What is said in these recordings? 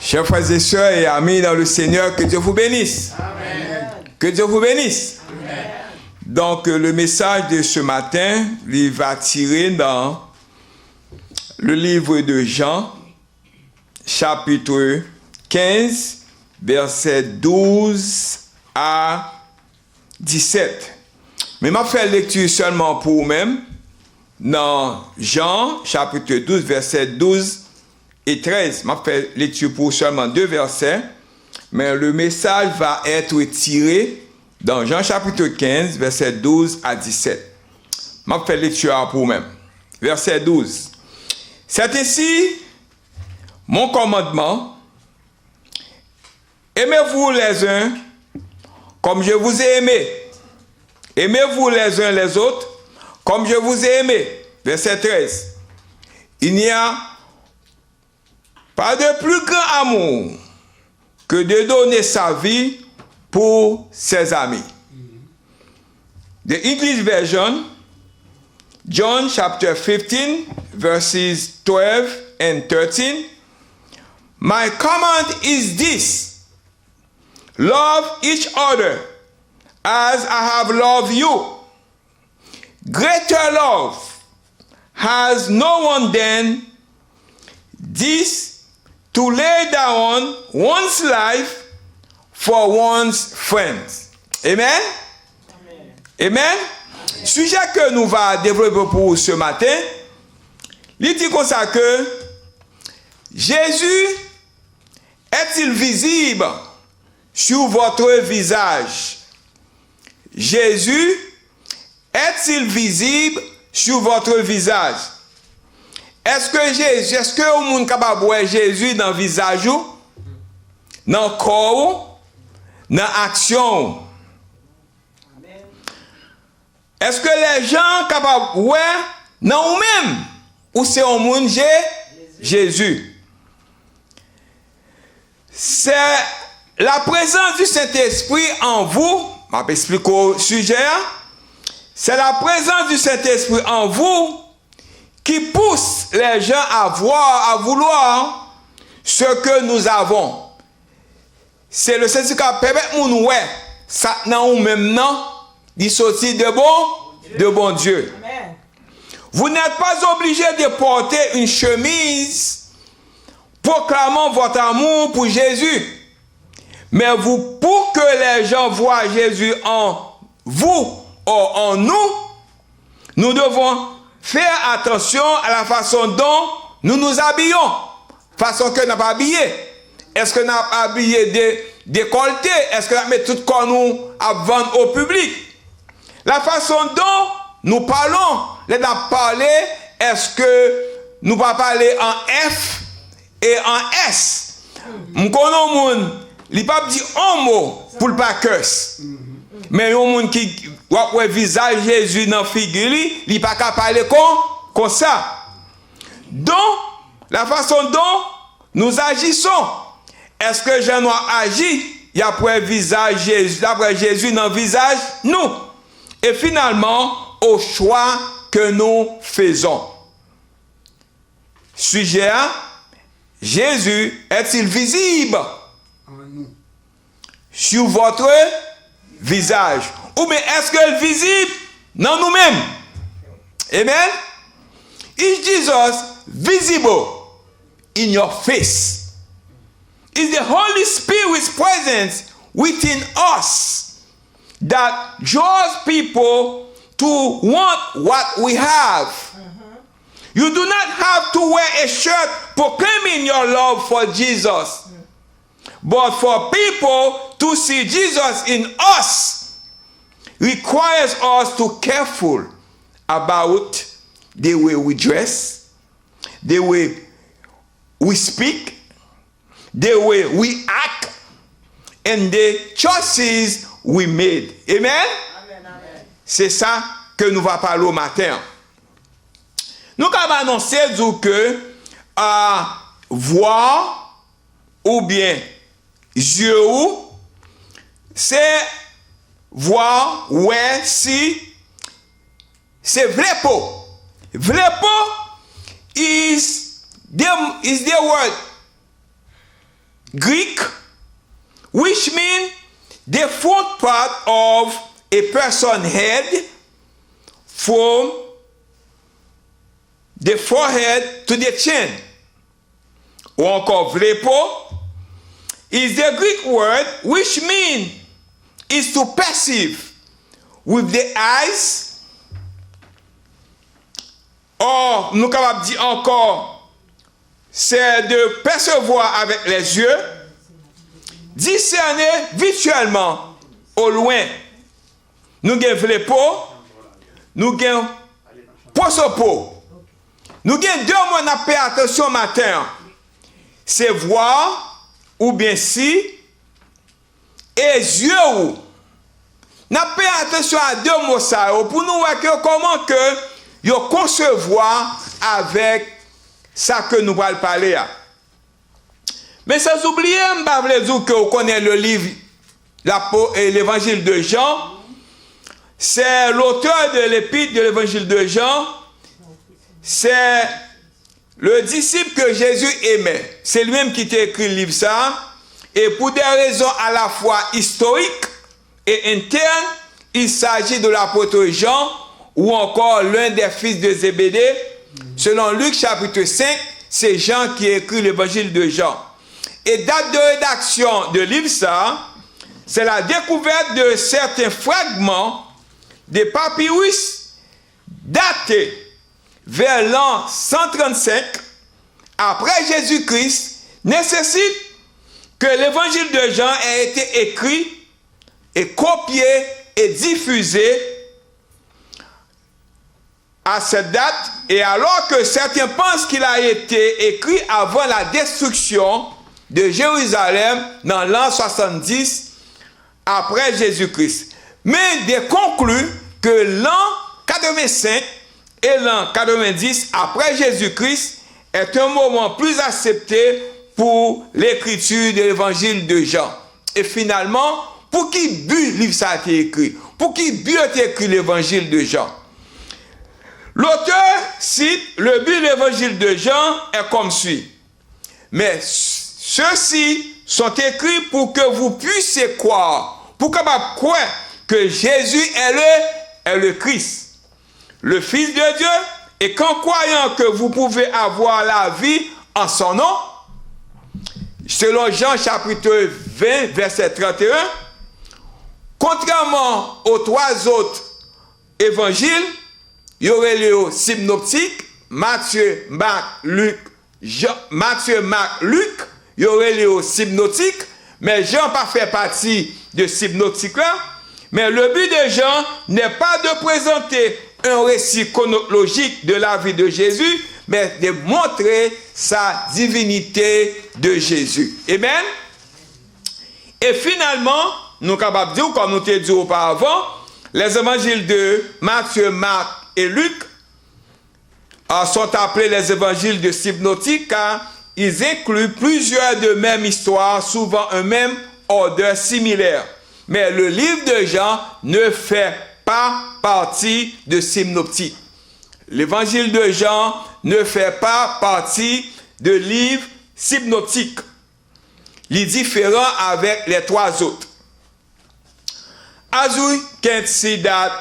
Chers frères et sœurs et amis dans le Seigneur, que Dieu vous bénisse. Amen. Que Dieu vous bénisse. Amen. Donc, le message de ce matin, il va tirer dans le livre de Jean, chapitre 15, versets 12 à 17. Mais je vais faire lecture seulement pour vous-même dans Jean, chapitre 12, versets 12 et 13. Je vais faire lecture pour seulement 2 versets, mais le message va être tiré dans Jean, chapitre 15, versets 12 à 17. Je vais faire lecture pour vous-même. Verset 12. C'est ainsi mon commandement. Aimez-vous les uns comme je vous ai aimé. Aimez-vous les uns les autres comme je vous ai aimé. Verset 13. Il n'y a pas de plus grand amour que de donner sa vie pour ses amis. The English version, John chapter 15, verses 12 and 13. My command is this: love each other as I have loved you. Greater love has no one than this, to lay down one's life for one's friends. Amen? Amen. Amen? Sujet que nous va développer pour ce matin, il dit comme ça que Jésus est-il visible sur votre visage? Jésus est-il visible sur votre visage? Est-ce que au monde capable voir Jésus dans le visage, dans le corps, dans l'action? Est-ce que les gens capables de voir dans vous-même ou c'est au monde Jésus? C'est la présence du Saint-Esprit en vous. Je vais expliquer au sujet. C'est la présence du Saint-Esprit en vous qui pousse les gens à voir, à vouloir ce que nous avons. C'est le Saint-Esprit qui permet de nous voir ça dans nous-mêmes, non? Il sortit de bon Dieu. Amen. Vous n'êtes pas obligé de porter une chemise proclamant votre amour pour Jésus. Mais vous, pour que les gens voient Jésus en vous ou en nous, nous devons faire attention à la façon dont nous nous habillons. Façon que nous n'avons pas habillé. Est-ce que nous avons habillé décolleté? Est-ce que nous mettons tout corps nous à vendre au public? La façon dont nous parlons, les parler, est-ce que nous pas parler en F et en S? Nous connaissons les gens, pas dit un mot pour le pas curse. Mais il y a des gens qui voient le visage de Jésus dans la figure, il ne pas parler comme ça. Donc, la façon dont nous agissons, est-ce que je dois agir? Il y a pour le visage Jésus, d'après Jésus dans le visage, nous. Et finalement, au choix que nous faisons. Sujet, Jésus est-il visible sur votre visage? Ou bien est-ce qu'il est visible dans nous-mêmes? Amen? Is Jesus visible in your face? Is the Holy Spirit's presence within us that draws people to want what we have? You do not have to wear a shirt proclaiming your love for Jesus. But for people to see Jesus in us requires us to be careful about the way we dress, the way we speak, the way we act, and the choices we made. Amen? Amen, amen. C'est ça que nous va parler au matin. Nous avons annoncé que voir ou bien yeux, c'est voir, ouais, si, c'est vrai pot. Vrai pot is the word Greek, which means the front part of a person's head from the forehead to the chin. Ou encore vlepo is the Greek word which means is to perceive with the eyes, or nous capables de dire encore, c'est de percevoir avec les yeux, discerner visuellement au loin. Nous avons vlepo, nous avons prosopo. Nous avons deux mots à faire attention matin. C'est voir ou bien si et yeux ou. N'a pas attention à deux mots ça pour nous voir comment que yo concevoir avec ça que nous allons parler. Mais sans oublier, m'pa vle dire que vous connaissez le livre l'évangile de Jean. C'est l'auteur de l'épître de l'évangile de Jean. C'est le disciple que Jésus aimait. C'est lui-même qui t'a écrit le livre ça. Et pour des raisons à la fois historiques et internes, il s'agit de l'apôtre Jean ou encore l'un des fils de Zébédée. Selon Luc chapitre 5, c'est Jean qui écrit l'évangile de Jean. Et date de rédaction de livre ça, c'est la découverte de certains fragments des papyrus datés vers l'an 135 après Jésus-Christ nécessite que l'évangile de Jean ait été écrit et copié et diffusé à cette date, et alors que certains pensent qu'il a été écrit avant la destruction de Jérusalem dans l'an 70 après Jésus-Christ. Mais des concluent que l'an 85 et l'an 90 après Jésus-Christ est un moment plus accepté pour l'écriture de l'évangile de Jean. Et finalement, pour qui but livre ça a été écrit? Pour qui but a été écrit l'évangile de Jean? L'auteur cite le but de l'évangile de Jean est comme suit. Mais ceux-ci sont écrits pour que vous puissiez croire, pour que vous croyez que Jésus est le Christ, le Fils de Dieu, et qu'en croyant que vous pouvez avoir la vie en son nom, selon Jean chapitre 20, verset 31, contrairement aux trois autres évangiles, il y aurait les synoptiques, Matthieu, Marc, Luc, il y aurait les synoptiques, mais Jean pas fait partie de synoptiques là. Mais le but de Jean n'est pas de présenter un récit chronologique de la vie de Jésus, mais de montrer sa divinité de Jésus. Amen. Et finalement, nous sommes capables de dire, comme nous t'ai dit auparavant, les évangiles de Matthieu, Marc et Luc sont appelés les évangiles de synoptique car ils incluent plusieurs de mêmes histoires, souvent un même ordre similaire. Mais le livre de Jean ne fait pas partie de synoptique. L'évangile de Jean ne fait pas partie de livre synoptique. Il est différent avec les trois autres. As we can see that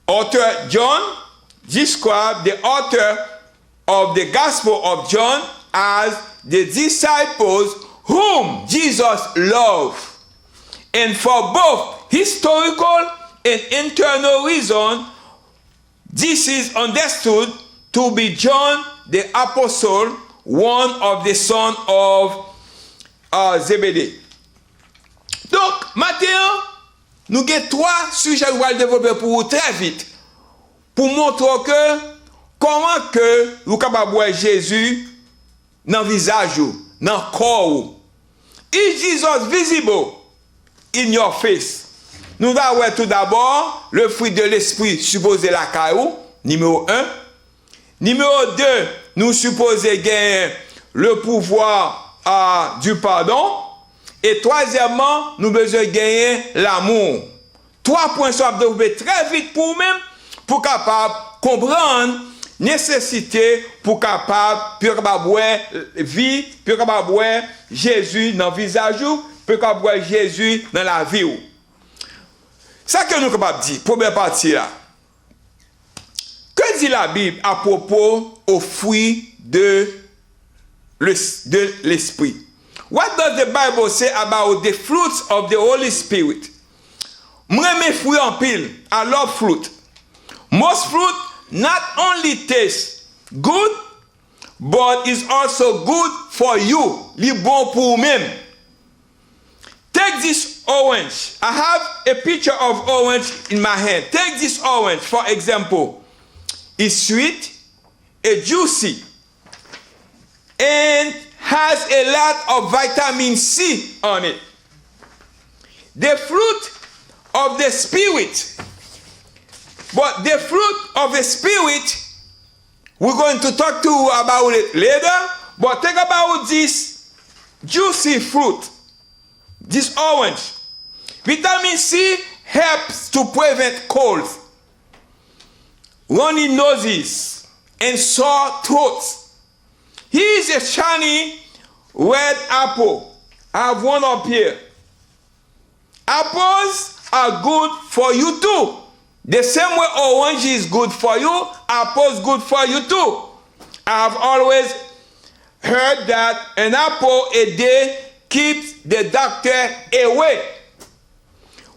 author John described the author of the Gospel of John as the disciples whom Jesus loved. And for both historical and internal reasons, this is understood to be John the Apostle, one of the sons of Zébédée. Donc, maintenant, nous avons trois sujets que nous allons développer pour vous très vite, pour montrer que comment que nous sommes capables de voir Jésus dans le visage, dans le corps. Is Jesus visible in your face? Nous allons voir tout d'abord le fruit de l'esprit supposé la caillou, numéro 1. Numéro 2, nous supposons gagner le pouvoir du pardon. Et troisièmement, nous besoin gagner l'amour. 3 points sont développés très vite pour vous-même, pour capable comprendre nécessité pour capable vie, pour capable Jésus dans le visage, pour capable Jésus dans la vie. Ça que nous sommes capables de dire, première partie là. Que dit la Bible à propos aux fruits de l'esprit? What does the Bible say about the fruits of the Holy Spirit? Moi, mes fruits en pile. I love fruit. Most fruit not only taste good, but is also good for you. Li bon pour vous-même. Take this orange. I have a picture of orange in my hand. Take this orange, for example. It's sweet, juicy, and has a lot of vitamin C on it. The fruit of the Spirit. But the fruit of the Spirit, we're going to talk to you about it later. But think about this juicy fruit, this orange. Vitamin C helps to prevent colds, runny noses, and sore throats. Here's a shiny red apple. I have one up here. Apples are good for you too. The same way orange is good for you, apples good for you too. I have always heard that an apple a day keeps the doctor away.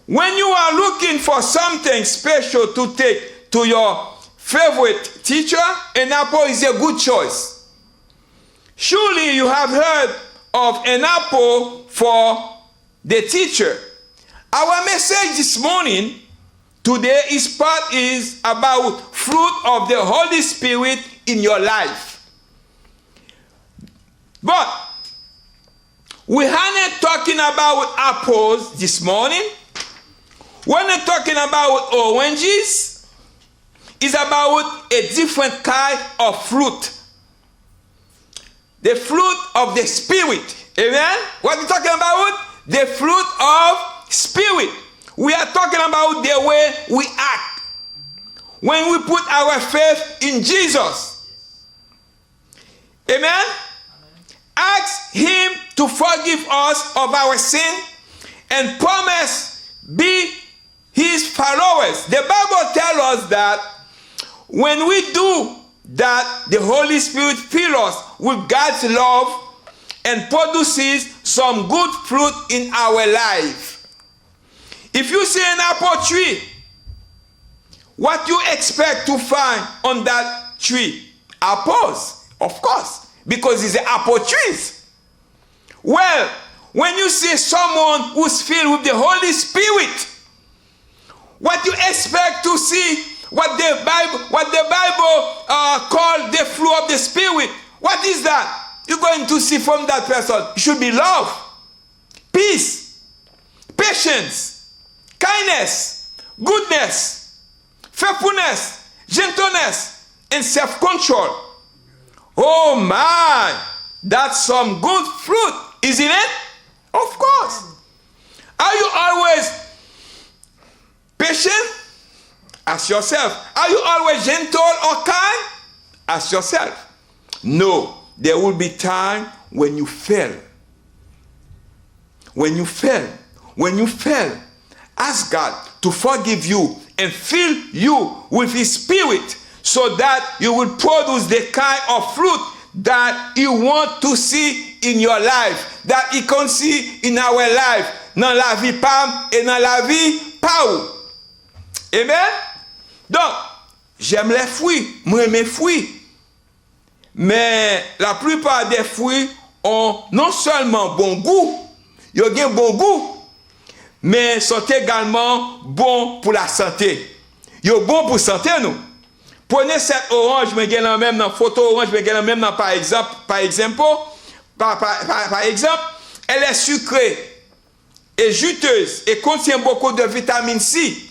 When you are looking for something special to take to your favorite teacher, an apple is a good choice. Surely you have heard of an apple for the teacher. Our message this morning, today, is about fruit of the Holy Spirit in your life. But we aren't talking about apples this morning. We're not talking about oranges. It's about a different kind of fruit. The fruit of the Spirit. Amen? What are we talking about? The fruit of Spirit. We are talking about the way we act when we put our faith in Jesus. Amen? Ask Him to forgive us of our sin and promise be His followers. The Bible tells us that when we do that, the Holy Spirit fills us with God's love and produces some good fruit in our life. If you see an apple tree, what you expect to find on that tree? Apples, of course, because it's the apple trees. Well, when you see someone who's filled with the Holy Spirit, what you expect to see, what the Bible called the fruit of the Spirit, what is that? You're going to see from that person, it should be love, peace, patience, kindness, goodness, faithfulness, gentleness, and self-control. Oh my, that's some good fruit, isn't it? Of course. Are you always patient? Ask yourself. Are you always gentle or kind? Ask yourself. No, there will be time when you fail. When you fail, ask God to forgive you and fill you with His Spirit so that you will produce the kind of fruit that He wants to see in your life, that He can see in our life, dans la vie Pam et dans la vie Pau. Amen? Donc, j'aime les fruits, moi j'aime les fruits. Mais la plupart des fruits ont non seulement bon goût, ils ont un bon goût, mais sont également bons pour la santé. Ils sont bons pour la santé, nous. Prenez cette orange, je vais la même dans la photo orange, je vais la même dans par exemple, elle est sucrée et juteuse et contient beaucoup de vitamine C.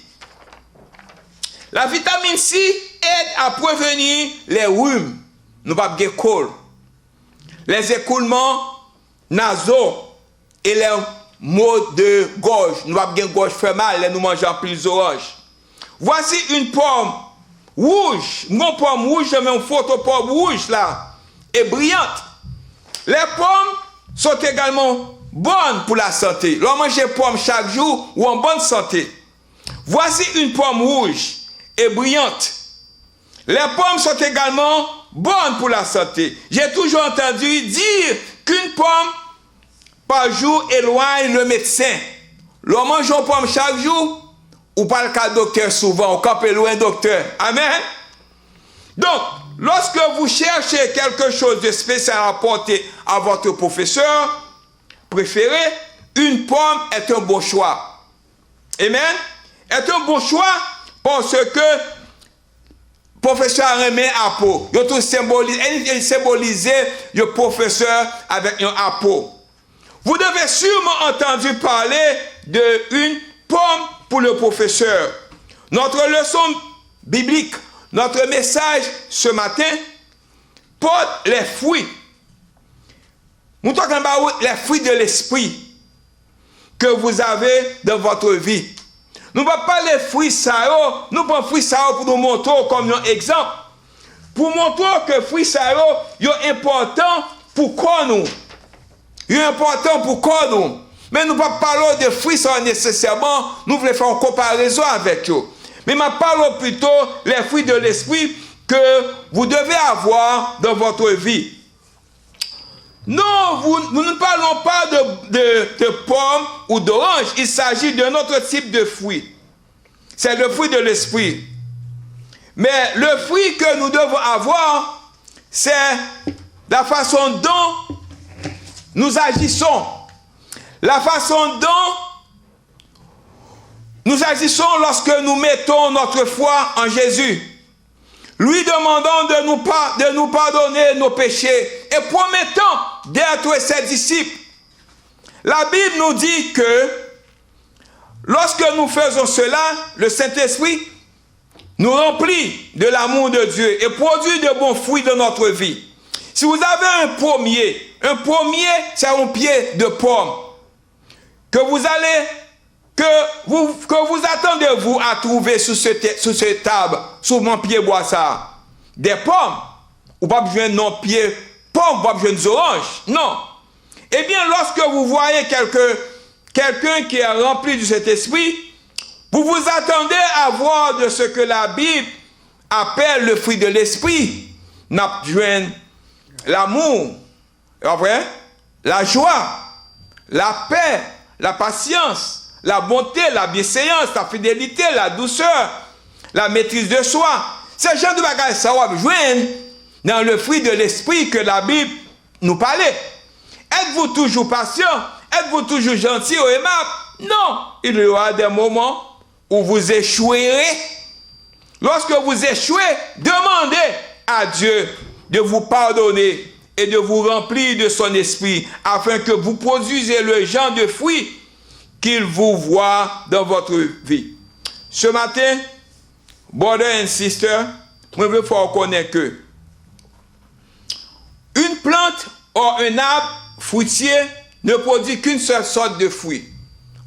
La vitamine C aide à prévenir les rhumes, nous pas de col, les écoulements nasaux et les maux de gorge, nous pas de gorge fait mal, nous mangeons plus orange. Voici une pomme rouge, mon pomme rouge, je mets une photo pomme rouge là, et brillante. Les pommes sont également bonnes pour la santé. L'on mange des pommes chaque jour ou en bonne santé. Voici une pomme rouge et brillante. Les pommes sont également bonnes pour la santé. J'ai toujours entendu dire qu'une pomme par jour éloigne le médecin. L'on mange une pomme chaque jour ou pas le cas docteur souvent, ou quand peut loin docteur. Amen. Donc, lorsque vous cherchez quelque chose de spécial à apporter à votre professeur préféré, une pomme est un bon choix. Amen. Est un bon choix parce que professeur remet à peau. Il symbolise le professeur avec un apôtre. Vous devez sûrement entendu parler d'une pomme pour le professeur. Notre leçon biblique, notre message ce matin porte les fruits. Nous parlons les fruits de l'esprit que vous avez dans votre vie. Nous ne parlons pas les fruits sao, nous prenons fruits sao pour nous montrer comme un exemple. Pour montrer que les fruits sao sont importants pour quoi nous. Il est important pour quoi nous. Mais nous ne parlons pas de fruits sao nécessairement, nous voulons faire une comparaison avec eux. Mais nous parlons plutôt les fruits de l'esprit que vous devez avoir dans votre vie. Non, nous ne parlons pas de pommes ou d'oranges. Il s'agit d'un autre type de fruit. C'est le fruit de l'esprit. Mais le fruit que nous devons avoir, c'est la façon dont nous agissons. La façon dont nous agissons lorsque nous mettons notre foi en Jésus. Lui demandant de nous pardonner nos péchés et promettant d'être ses disciples. La Bible nous dit que lorsque nous faisons cela, le Saint-Esprit nous remplit de l'amour de Dieu et produit de bons fruits dans notre vie. Si vous avez un pommier, c'est un pied de pomme que vous attendez vous à trouver sous cette table, sous mon pied bois ça. Des pommes, ou pas besoin de pied pommes, pas besoin d'oranges. Non. Eh bien, lorsque vous voyez quelqu'un qui est rempli de cet esprit, vous vous attendez à voir de ce que la Bible appelle le fruit de l'esprit. N'a besoin l'amour, la joie, la paix, la patience, la bonté, la bienséance, la fidélité, la douceur, la maîtrise de soi. Ces gens de bagages, ça va joindre dans le fruit de l'esprit que la Bible nous parlait. Êtes-vous toujours patient? Êtes-vous toujours gentil ou aimable? Non. Il y aura des moments où vous échouerez. Lorsque vous échouez, demandez à Dieu de vous pardonner et de vous remplir de son esprit afin que vous produisez le genre de fruits qu'il vous voit dans votre vie. Ce matin, brothers and sisters, je veux faire connaître que une plante ou un arbre fruitier ne produit qu'une seule sorte de fruit.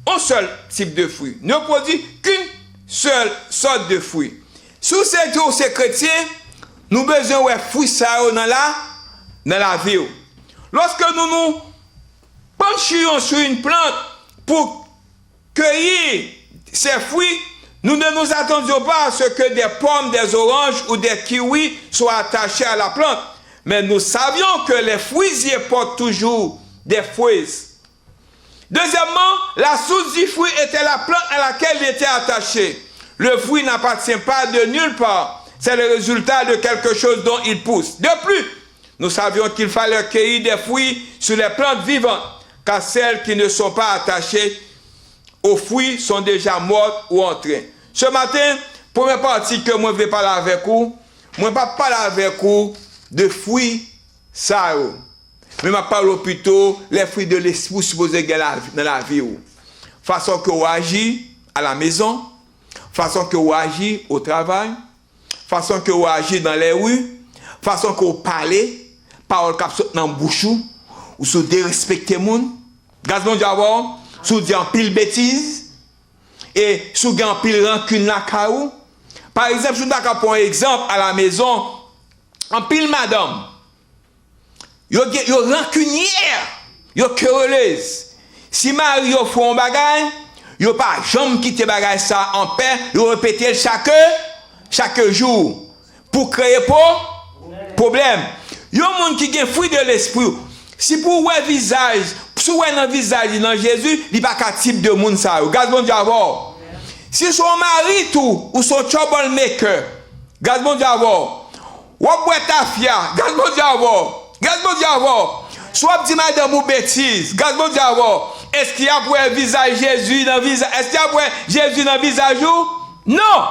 Un seul type de fruit. Ne produit qu'une seule sorte de fruit. Sous ces chrétiens, nous avons besoin de fruits dans la vie. Lorsque nous nous penchions sur une plante pour cueillir ces fruits, nous ne nous attendions pas à ce que des pommes, des oranges ou des kiwis soient attachés à la plante. Mais nous savions que les fruitiers portent toujours des fruits. Deuxièmement, la source du fruit était la plante à laquelle il était attaché. Le fruit n'appartient pas de nulle part. C'est le résultat de quelque chose dont il pousse. De plus, nous savions qu'il fallait cueillir des fruits sur les plantes vivantes, car celles qui ne sont pas attachées aux fruits sont déjà mortes ou en train. Ce matin, première partie que moi je vais parler avec vous, moi ne vais pas parler avec vous de fruits ça. Mais je parle plutôt des fruits de l'esprit supposés dans la vie. Façon que vous agissez à la maison, façon que vous agissez au travail, façon que vous agissez dans les rues, façon que vous parlez, parole qui saute dans la bouche, ou se dérespecter les gens, gazon d'abord, sous dire en pile bêtise, et sous dire en pile rancune la caou, Par exemple, je vais prendre un exemple à la maison, en pile madame. Yo rancunière, yo querelleuse. Si Marie yo fait un bagage, yo pas jamais quitter bagage ça en paix, yo répéter chaque jour pour créer problème. Yo monde qui gen fruit de l'esprit, si pour ouais visage, si ouais dans visage dans Jésus, il pas qu'un type de monde ça. Regarde bon Dieu avoir. Si son mari tout ou son troublemaker, regarde bon Dieu avoir. Ou boire ta fia, regarde bon Dieu avoir. Regarde bon Dieu avoir. Soit dit madame ou bêtise, regarde bon Dieu avoir. Est-ce qu'il y a pour un visage Jésus dans visage? Est-ce qu'il y a pour Jésus dans visage ou? Non.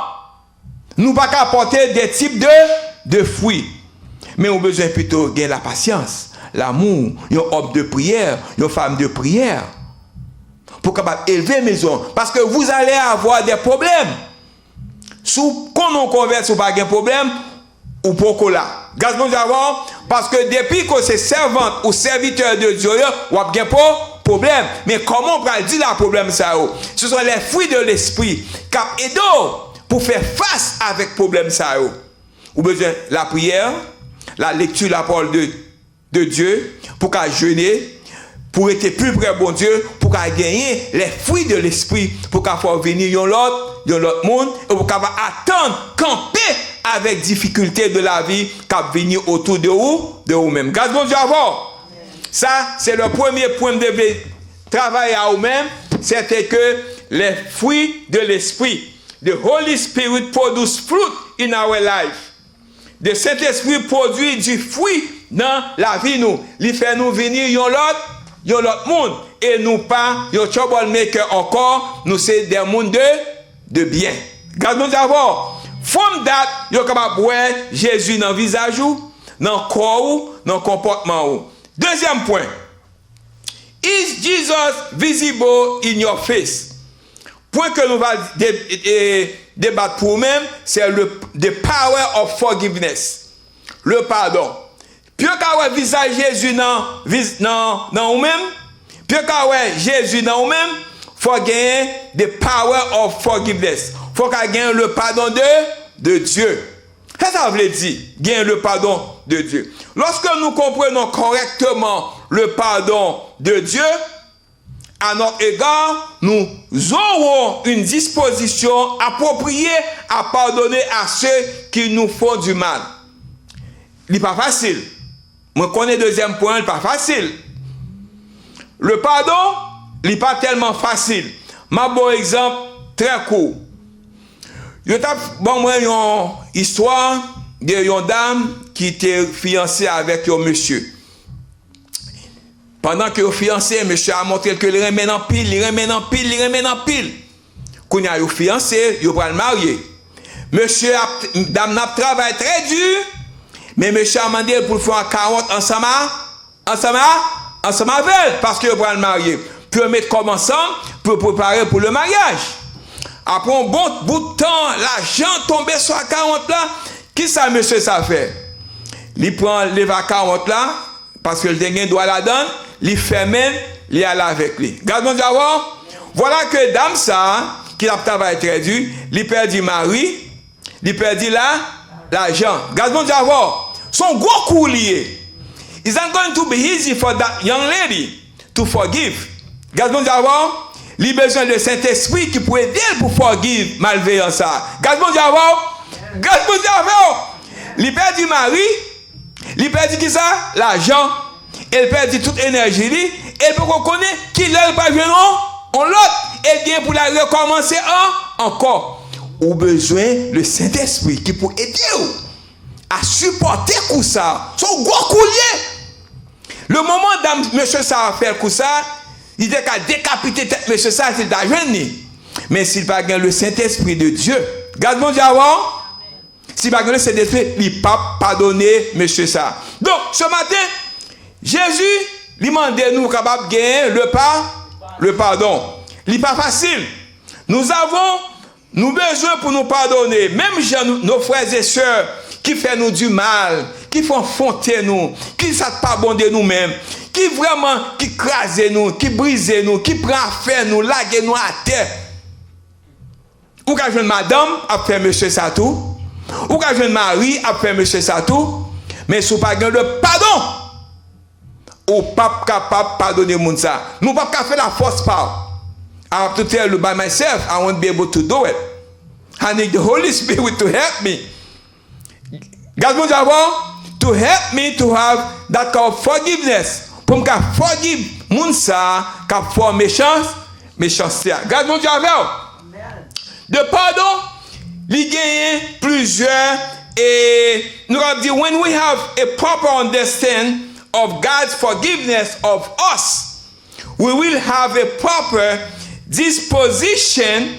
Nous pas qu'à porter des types de fruits. Mais on a besoin plutôt de la patience, l'amour, une homme de prière, une femme de prière. Pour capable élever maison. Parce que vous allez avoir des problèmes. Sous quand on converse, pas de problème, ou pour là. Grâce bon Dieu avant, parce que depuis que c'est servante ou serviteur de Dieu, on a bien pas problème. Mais comment on peut dire le problème ça? Ce sont les fruits de l'esprit qui aident pour faire face avec le problème ça. Ou besoin la prière, la lecture, la parole de Dieu, pour qu'à jeûner, pour être plus près bon Dieu, pour qu'à gagner les fruits de l'esprit, pour qu'à faire venir l'autre monde, et pour qu'à attendre, camper avec difficulté de la vie, qu'à venir autour de vous-même. Grâce bon Dieu avant. Ça, c'est le premier point de travail à vous-même, c'était que les fruits de l'esprit, the Holy Spirit produce fruit in our life. Le Saint-Esprit produit du fruit dans la vie nous. Il fait nous venir l'autre monde. Et nous pas, yon troublemaker encore, nous c'est des mondes de bien. Gardons d'abord. From that, yon capable voir Jésus dans le visage ou, dans le corps ou, dans le comportement ou. Deuxième point. Is Jesus visible in your face? Point que nous allons débattre pour nous-mêmes, c'est the power of forgiveness. Le pardon. Puis quand on visage Jésus dans nous-mêmes, puis quand on Jésus dans nous-mêmes, il faut gagner the power of forgiveness. Il faut gagner le pardon de Dieu. Qu'est-ce que ça veut dire? Gagner le pardon de Dieu. Lorsque nous comprenons correctement le pardon de Dieu, à notre égard, nous aurons une disposition appropriée à pardonner à ceux qui nous font du mal. Il n'est pas facile. Moi, je connais le deuxième point, il n'est pas facile. Le pardon, il n'est pas tellement facile. Ma bon exemple, très court. Je bon, moi, une histoire d'une dame qui était fiancée avec un monsieur. Pendant que le fiancé, monsieur a montré que il remet en pile. Quand il a eu fiancé, il va le marier. Monsieur, dame n'a travaillé très dur, mais monsieur a demandé pour faire 40 ensemble avec elle, parce qu'il va le marier. Puis mettre comme ensemble pour préparer pour le mariage. Après un bon bout de temps, l'argent tombé sur la 40 là, qui ça monsieur ça fait? Il prend les 40 là, parce que le dernier doit la donner. Il ferme, il allait avec lui. Regardons d'abord. Voilà que dame ça, qui a travaillé très dur, il perdit mari, il perdit l'argent. Regardons d'abord. Son gros coup lié. It's not going to be easy for that young lady to forgive. Regardons d'abord. Il a besoin de Saint-Esprit qui peut aider pour forgive malveillance ça. Regardons d'abord. Regardons d'abord. Il perdit mari, il perdit qui ça? L'argent. Elle perd toute énergie, elle peut reconnaître qu'il n'a pas joué en l'autre, et bien pour la recommencer encore. Ou besoin le Saint-Esprit qui peut aider à supporter tout ça. Son gros coulier. Le moment où monsieur ça a fait tout ça, il était qu'à décapiter tête monsieur ça, c'est la jeune. Mais s'il n'a pas le Saint-Esprit de Dieu, garde mon Dieu avant. S'il n'a pas le Saint-Esprit, il ne peut pas pardonner monsieur ça. Donc, ce matin, Jésus lui demande nous capables de gagner le pardon. Il n'est pas facile. Nous besoin pour nous pardonner. Même nos frères et sœurs qui font nous du mal, qui font fonter nous, qui ne savent pas bon de nous-mêmes, qui vraiment qui crasent nous, qui brisent nous, qui prennent affaire nous, laguent nous à terre. ou ka jeune madame a fait monsieur ça tout, ou ka jeune mari a fait monsieur ça tout, mais sous pas gain de pardon, ou pas capable pardonner moun ça. Nous pas faire la force part. I have to tell you by myself, I won't be able to do it. I need the Holy Spirit to help me. God wants to help me to have that kind of forgiveness. Pour me forgive moun ça qui a fait méchanceté. God wants de pardon, il y a plusieurs et nous avons dit when we have a proper understanding of God's forgiveness of us, we will have a proper disposition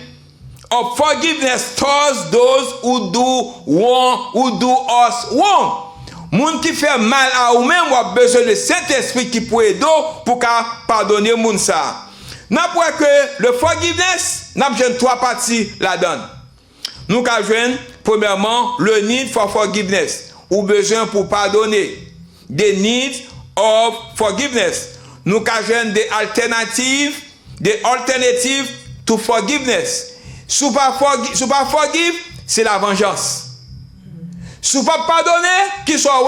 of forgiveness towards those who do us wrong. Moun qui fait mal à ou même a besoin de Saint-Esprit qui peut aider pour pardonner moun ça. N'après que le forgiveness, n'a besoin de trois parties là-dedans. Nous avons premièrement le need for forgiveness, ou besoin pour pardonner. The need of forgiveness. Nous avons des alternatives to forgiveness. Si vous ne pas forgive, c'est la vengeance. Si vous ne pas pardonner, qui soit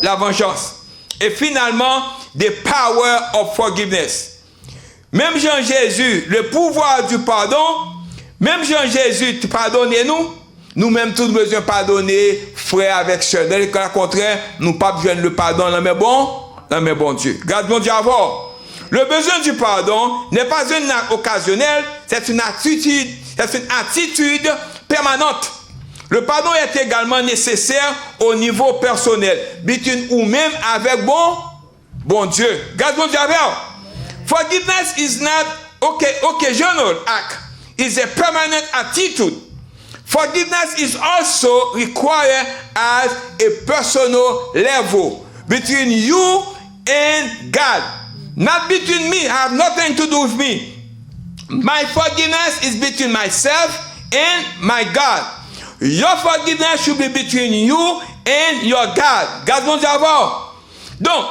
la vengeance. Et finalement, the power of forgiveness. Même Jean-Jésus, le pouvoir du pardon, même Jean-Jésus, pardonnez-nous, nous-mêmes tous besoin de pardonner, frère avec soeur. Dans le cas contraire, nous pas besoin de le pardon, mais bon Dieu. Garde mon Dieu à voir. Le besoin du pardon n'est pas un acte occasionnel, c'est une attitude permanente. Le pardon est également nécessaire au niveau personnel, between ou même avec bon Dieu. Garde mon Dieu à voir. Forgiveness is not occasional act. It's a permanent attitude. Forgiveness is also required as a personal level between you and God. Not between me. I have nothing to do with me. My forgiveness is between myself and my God. Your forgiveness should be between you and your God. God wants to avoir. Donc,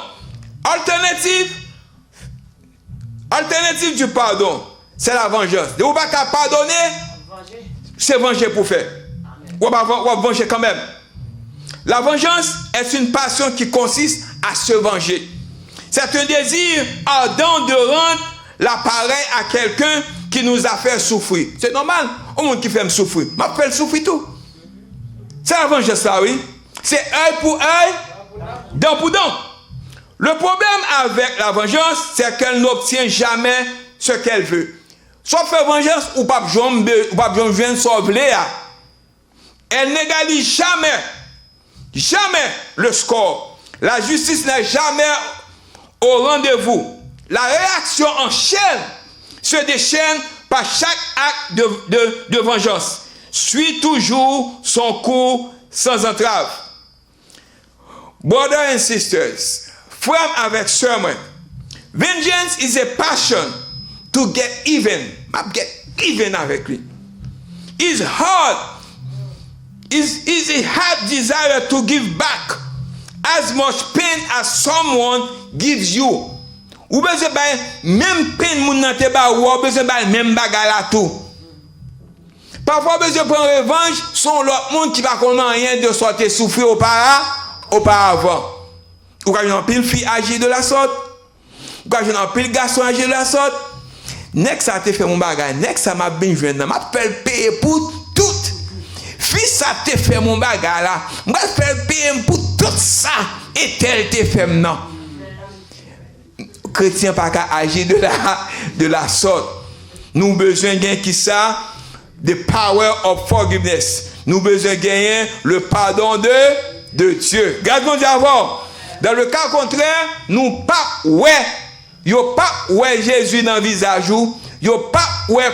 alternative du pardon, c'est la vengeance. De vous pas qu'à pardonner, c'est venger pour faire. Ou va venger quand même. La vengeance est une passion qui consiste à se venger. C'est un désir ardent de rendre l'appareil à quelqu'un qui nous a fait souffrir. C'est normal. Au monde qui fait me souffrir, m'a fait souffrir tout. C'est la vengeance là, oui. C'est œil pour œil, dent pour dent. Le problème avec la vengeance, c'est qu'elle n'obtient jamais ce qu'elle veut. Soit faire vengeance ou pas besoin de sauver. Elle n'égalise jamais le score. La justice n'est jamais au rendez-vous. La réaction en chaîne se déchaîne par chaque acte de vengeance. Suit toujours son cours sans entrave. Brothers and sisters, frères avec sœurs, vengeance is a passion to get even. Get even avec lui. It's hard. It's a hard desire to give back as much pain as someone gives you. Ou besoin même peine moun nan te ba ou besoin même bagarre là tout. Parfois besoin prendre revanche son l'autre monde qui va connaître rien de sortir souffrir auparavant. Ou quand un pile fille agir de la sorte, ou quand un pile garçon agir de la sorte, next ça te fait mon bagage, next ça m'a bien joindre, m'a fait payer pour tout. Fils ça te fait mon bagage là, m'a fait payer pour tout ça et tel te fait non. Chrétien pas qu'à agir de la sorte. Nous besoin gagner qui ça? The power of forgiveness. Nous besoin gagner le pardon de Dieu. Gardons Dieu avant. Dans le cas contraire, nous pas yo pas Jésus dans le visage ou yo pas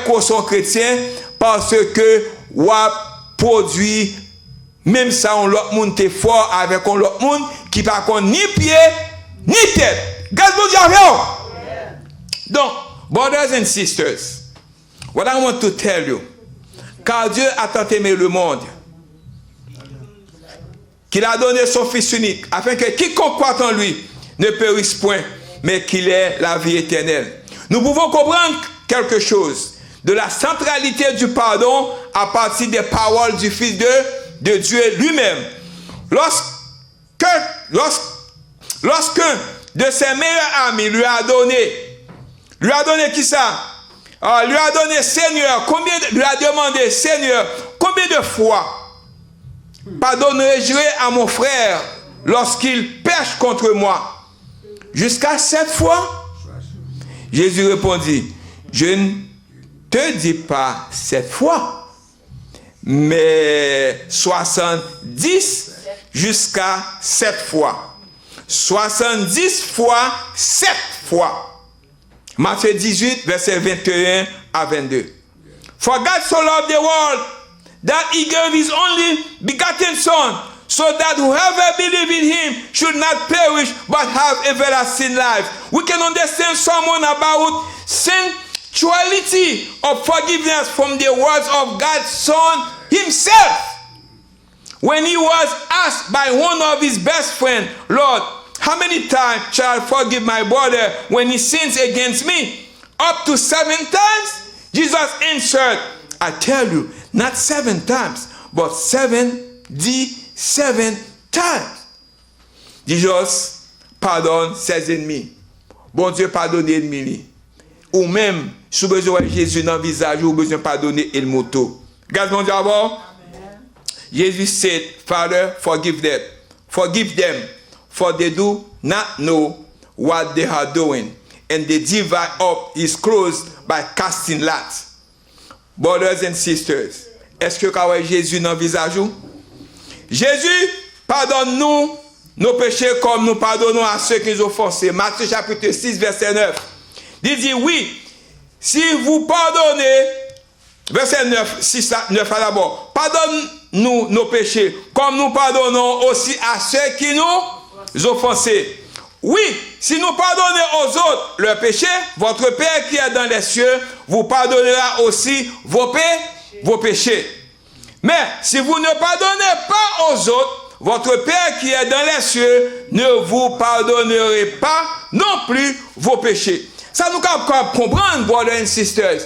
qu'on sont chrétien parce que ou produit même ça on l'autre monde t'es fort avec on l'autre monde qui pas qu'on ni pied ni tête. Gardons Dieu avant. Donc, brothers and sisters, what I want to tell you, car Dieu a tant aimé le monde qu'il a donné son Fils unique, afin que quiconque croit en lui ne périsse point, mais qu'il ait la vie éternelle. Nous pouvons comprendre quelque chose. de la centralité du pardon à partir des paroles du Fils de Dieu lui-même. Lorsqu'un de ses meilleurs amis lui a donné qui ça? Lui a donné Seigneur, lui a demandé Seigneur, combien de fois pardonnerai-je à mon frère lorsqu'il pêche contre moi? Jusqu'à 7 fois? Jésus répondit, je ne te dis pas 7 fois, mais 70 jusqu'à 7 fois. 70 fois 7 fois. Matthieu 18, verset 21 à 22. For God so loved the world that he gave his only begotten Son, so that whoever believes in him should not perish but have everlasting life. We can understand someone about sensuality of forgiveness from the words of God's Son himself. When he was asked by one of his best friends, Lord, how many times shall I forgive my brother when he sins against me? Up to 7 times? Jesus answered, I tell you, not 7 times, but 77 times. Jesus pardonne ses ennemis. Bon Dieu pardonne les ennemis. Ou même, si vous avez besoin de Jésus dans le visage, vous avez besoin de pardonner le moto. Regarde mon Dieu avant. Jesus said, Father, forgive them. Forgive them, for they do not know what they are doing. And they divide up his clothes by casting lots. Brothers and sisters, est-ce que quand Jésus dans le visage? Jésus pardonne-nous nos péchés comme nous pardonnons à ceux qui nous ont offensés. Matthieu chapitre 6, verset 9. Il dit, oui, si vous pardonnez, verset 9, 6 à 9 à d'abord, pardonne-nous nos péchés comme nous pardonnons aussi à ceux qui nous offensés. Oui, si nous pardonnons aux autres leurs péchés, votre Père qui est dans les cieux vous pardonnera aussi vos péchés. Mais si vous ne pardonnez pas aux autres, votre Père qui est dans les cieux ne vous pardonnerait pas non plus vos péchés. Ça nous comprendre, brothers and sisters.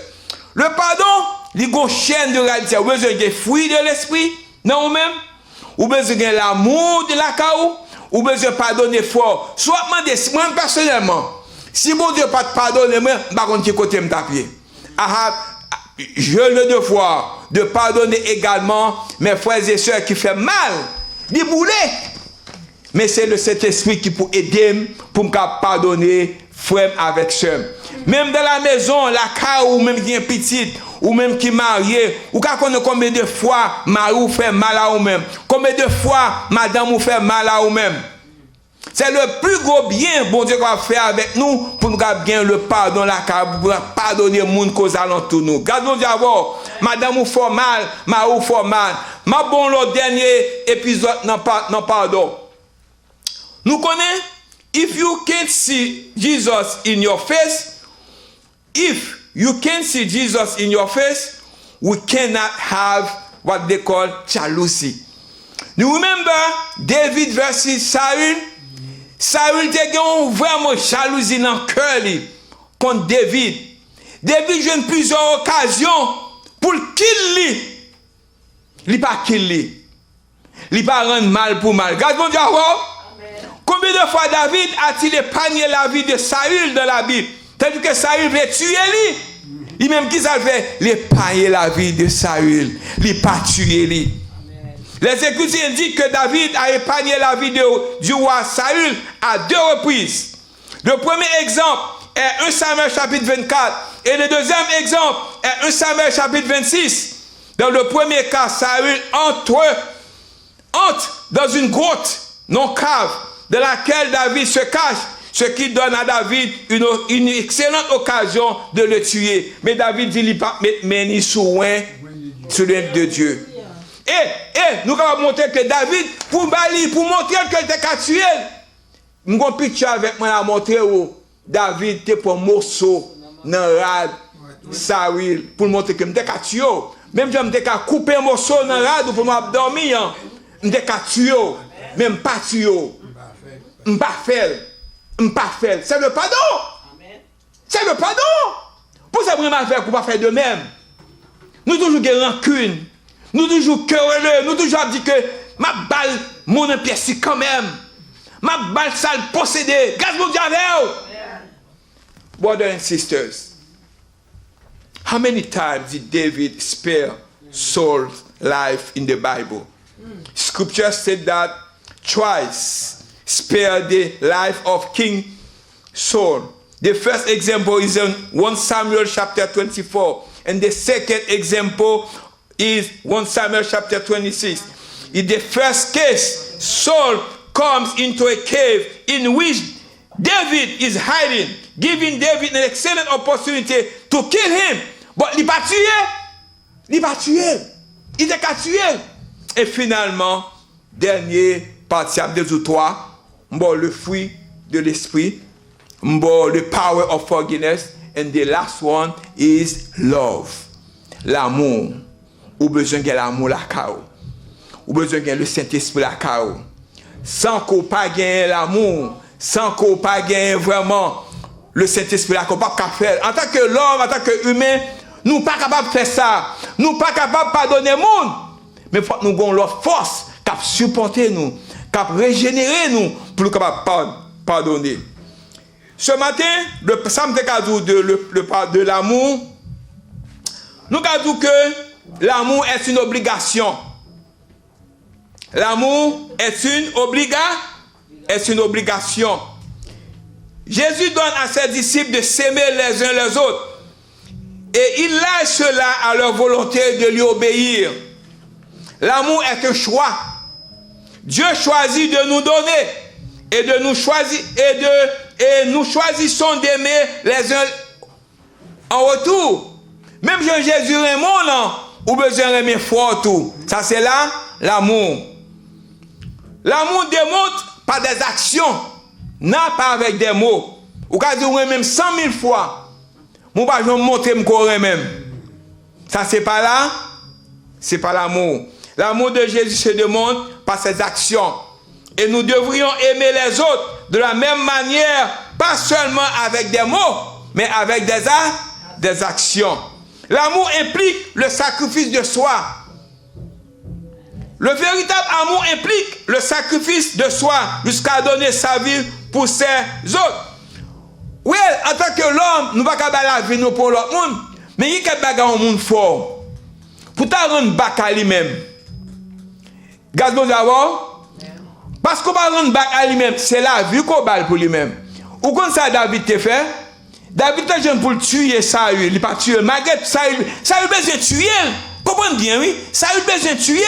Le pardon, il y a une chaîne de réalité. Vous avez besoin des fruits de l'esprit, non vous-même? Vous avez besoin de l'amour de la caou? Ou besoin de pardonner fort. Soit moi personnellement, si mon Dieu pas te pardonner, moi, par contre, qui côté me taper. Je le devoir de pardonner également mes frères et sœurs qui font mal, des boulets. Mais c'est le Saint-Esprit qui peut aider pour me pardonner frère avec sœur. Même dans la maison, la cas ou même qui est petite, ou même qui est marié, ou quand combien de fois mari ou fait mal à vous-même, combien de fois madame ou fait mal à vous-même. C'est le plus gros bien bon Dieu va faire avec nous pour nous gagner le pardon, la pour pardonner le monde cause alentour nous. Gardons d'abord, madame ou fait mal, mari ou fait mal. Ma bon le dernier épisode non pardon. Nous connaissons, if you can't see Jesus in your face, if you can't see Jesus in your face, we cannot have what they call jealousy. You remember David versus Saul? Saul a vraiment jalousie dans le cœur contre David. David joue plusieurs occasions pour le kill. Il pas kill. Il pas rendre mal pour mal. Regarde mon Dieu. Combien de fois David a-t-il épargné la vie de Saül dans la Bible? Tandis que Saül veut tuer lui. Il même qui ça fait l'épargner la vie de Saül. Il pas tuer lui. Les Écritures indiquent que David a épargné la vie du roi Saül à 2 reprises. Le premier exemple est 1 Samuel chapitre 24 et le deuxième exemple est 1 Samuel chapitre 26. Dans le premier cas, Saül entre dans une grotte, non cave, dans laquelle David se cache, ce qui donne à David une excellente occasion de le tuer. Mais David dit, il ne pas mettre soin sur l'œuvre de Dieu. Et nous allons montrer que David, pour montrer que tu as tué, nous avons picture avec moi à montrer où David était pour un morceau dans le rad Saül, pour montrer que je suis tué. Même si je suis coupé un morceau dans le rad pour m'abdormir, je suis tué, même pas tué. Je ne pas faire. C'est le pardon. C'est le pardon. Pour ça, vraiment faire qu'on va faire de même. Nous toujours des rancunes. Nous toujours querelleux. Nous toujours dit que ma balle, mon pièce quand même. Ma balle sale possédée. Grâce mon Dieu avec vous. Brothers and sisters, how many times did David spare Saul's life in the Bible? Scripture said that twice spared the life of King Saul. The first example is in 1 Samuel chapter 24. And the second example is 1 Samuel chapter 26. In the first case, Saul comes into a cave in which David is hiding, giving David an excellent opportunity to kill him. But il va tuer. Il va tuer. Il est qu'à tuer. Et finalement, dernier partie, 2 ou 3, le fruit de l'esprit, the power of forgiveness, and the last one is love. L'amour. Ou besoin de l'amour la cao. Ou besoin de le Saint-Esprit la cao. Sans qu'on pas gagne l'amour, sans qu'on pas gagne vraiment le Saint-Esprit la cao, pas faire. En tant que l'homme, en tant que humain, nous pas capables de faire ça. Nous pas capables de pardonner le monde. Mais faut nous avons leur force qui supporter nous, qui régénérer nous pour nous capables pardonner. Ce matin, le psaume de l'amour, nous avons dit que l'amour est une obligation. L'amour est une obligation. Jésus donne à ses disciples de s'aimer les uns les autres. Et il laisse cela à leur volonté de lui obéir. L'amour est un choix. Dieu choisit de nous donner et de nous choisir et nous choisissons d'aimer les uns en retour. Même Jésus Raymond, ou besoin d'aimer fort tout. Ça c'est là l'amour. L'amour démontre par des actions, non pas avec des mots. Ou quand vous même 100 000 fois, je ne vais pas montrer que même. Ça c'est pas là, c'est pas l'amour. L'amour de Jésus se démontre par ses actions. Et nous devrions aimer les autres de la même manière, pas seulement avec des mots, mais avec des actions. L'amour implique le sacrifice de soi. Le véritable amour implique le sacrifice de soi jusqu'à donner sa vie pour ses autres. Oui, en tant que l'homme, nous ne pouvons pas la vie pour l'autre monde, mais il y a quelque chose au monde fort. Pour ta rendre bac à lui-même. Gardons d'abord. Parce qu'on va rendre bac à lui-même, c'est la vie qu'on va pour lui-même. Ou comme ça David te fait, David te jeune pour le tuer Saül, il n'est pas tué. Malgré Saül besoin de tuer. Comprenez bien, oui? Saül besoin de tuer.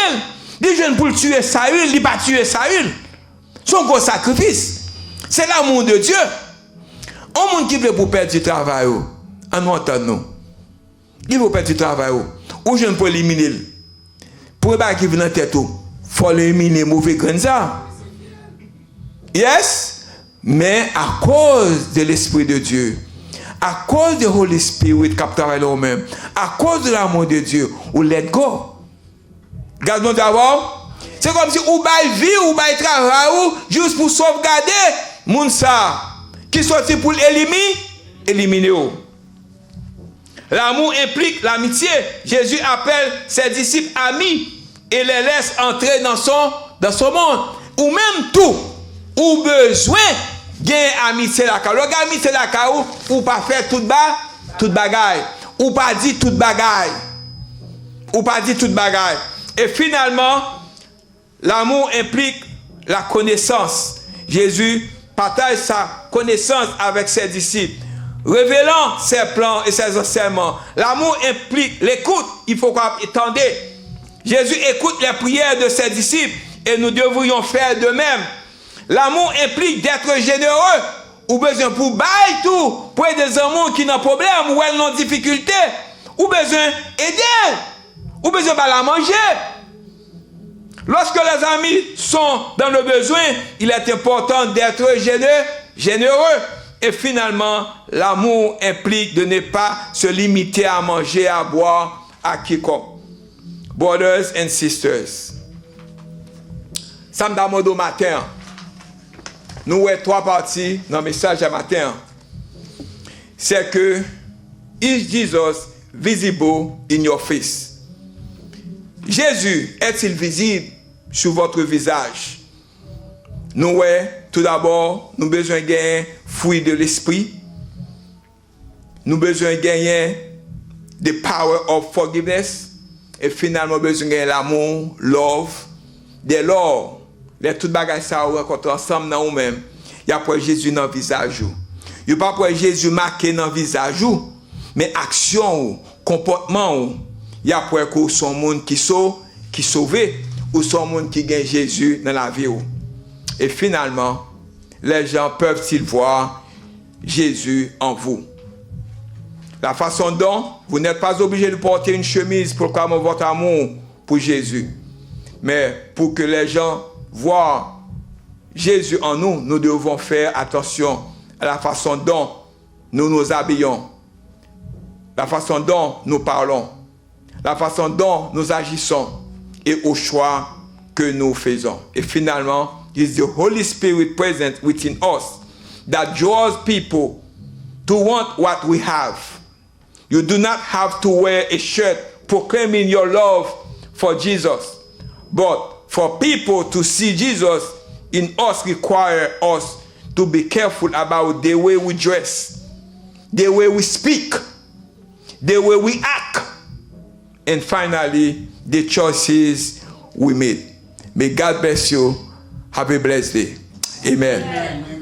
Il jeune pour le tuer Saül, il n'est pas tué Saül. Son gros sacrifice. C'est l'amour de Dieu. Un monde qui veut pour perdre du travail, en nous entendons. Il veut perdre du travail, ou jeune pour éliminer. Pour pas qu'il vienne en tête, il faut éliminer mauvais grain ça. Yes, mais à cause de l'Esprit de Dieu, à cause de Holy Spirit qui travaille nous-mêmes, à cause de l'amour de Dieu, ou let go. Regardons d'abord, c'est comme si ou bail vie ou bail travail ou juste pour sauvegarder moun ça qui sorti pour éliminer. L'amour implique l'amitié. Jésus appelle ses disciples amis et les laisse entrer dans son monde. Ou même tout. Ou besoin gain amitié la ka. Le gars amitié la ka ou pas faire toute bagaille. Ou pas dire toute bagaille. Et finalement, l'amour implique la connaissance. Jésus partage sa connaissance avec ses disciples, révélant ses plans et ses enseignements. L'amour implique l'écoute. Il faut attendre. Jésus écoute les prières de ses disciples et nous devrions faire de même. L'amour implique d'être généreux ou besoin pour bailler tout, pour aider des amours qui n'ont problème ou elles ont difficulté, ou besoin aider, ou besoin de la manger. Lorsque les amis sont dans le besoin, il est important d'être généreux. Et finalement, l'amour implique de ne pas se limiter à manger, à boire, à quiconque. Brothers and sisters, samedi au matin, nous avons 3 parties dans le message à matin. C'est que Is Jesus visible in your face? Jésus est-il visible sur votre visage? Nous, ouais, tout d'abord, nous besoin de gagner fruit de l'esprit. Nous besoin de gagner the power of forgiveness. Et finalement, besoin de gagner l'amour, love. Dès lors, les toutes bagages ça rencontrent ensemble dans nous-mêmes. Il y a pour Jésus dans le visage. Il n'y a pas pour Jésus marqué dans le visage. Mais action, comportement, il y a pour que son monde qui sauvé ou son monde qui gagne Jésus dans la vie. Et finalement, les gens peuvent-ils voir Jésus en vous? La façon dont vous n'êtes pas obligé de porter une chemise pour calmer votre amour pour Jésus. Mais pour que les gens voient Jésus en nous, nous devons faire attention à la façon dont nous nous habillons, la façon dont nous parlons, la façon dont nous agissons et au choix que nous faisons. Et finalement, it's the Holy Spirit present within us that draws people to want what we have. You do not have to wear a shirt proclaiming your love for Jesus, but for people to see Jesus in us require us to be careful about the way we dress, the way we speak, the way we act, and finally, the choices we made. May God bless you. Have a blessed day. Amen. Amen.